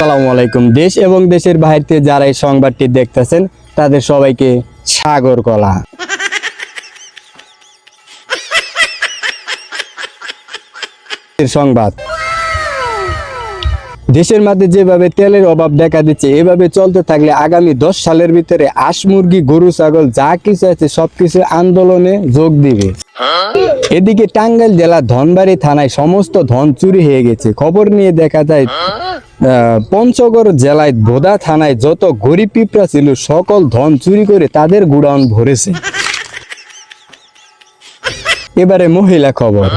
আসসালামু আলাইকুম। দেশ এবং দেশের বাইরে যারা এই সংবাদটি দেখতেছেন তাদের সবাইকে সাগর কলা সংবাদ। দেশের মধ্যে যেভাবে তেলের অভাব দেখা দিচ্ছে, এভাবে চলতে থাকলে আগামী 10 সালের ভিতরে হাঁস মুরগি গরু ছাগল যা কিছু আছে সবকিছু আন্দোলনে যোগ দিবে। এদিকে টাঙ্গাইল জেলা ধনবাড়ি থানায় সমস্ত ধন চুরি হয়ে গেছে। খবর নিয়ে দেখা যায় পঞ্চগড় জেলায় বোদা থানায় যত গরিব পিঁপড়া ছিল সকল ধন চুরি করে তাদের গুডাউন ভরেছে। এবারে মহিলা খবর।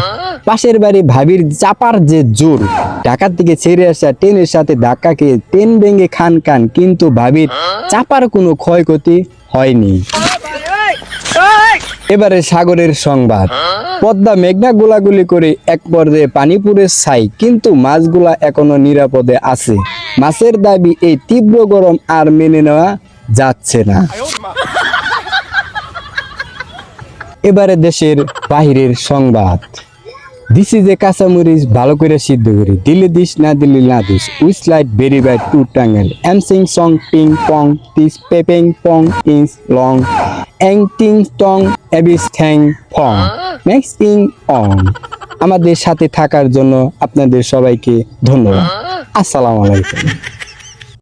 পাশের বাড়ি ভাবির চাপার যে জোর, ঢাকা থেকে ছেড়ে আসা ট্রেনের সাথে ধাক্কা খেয়ে ট্রেন ভেঙে খান কিন্তু ভাবির চাপার কোনো ক্ষয়ক্ষতি হয়নি। এবারে সাগরের সংবাদ। পদ্মা মেঘনা গোলাগুলি করে এক পর্যায়ে পানিপুরের ছাই, কিন্তু মাছগুলা এখনো নিরাপদে আছে। মাছের দাবি এই তীব্র গরম আর মেনে নেওয়া যাচ্ছে না। এবারে দেশের বাহিরের সংবাদ। দিছি যে কাঁচামরিচ ভালো করে সিদ্ধ করি, দিলে দিস না দিলে না this. We slide very bad to টাঙ্গেল এম সিং সং পিং পং তিস পেপেং পং ইস লং এং টিং টং এবিস থ্যাং ফং নেক্সট ইং অং। আমাদের সাথে থাকার জন্য আপনাদের সবাইকে ধন্যবাদ। আসসালামু আলাইকুম।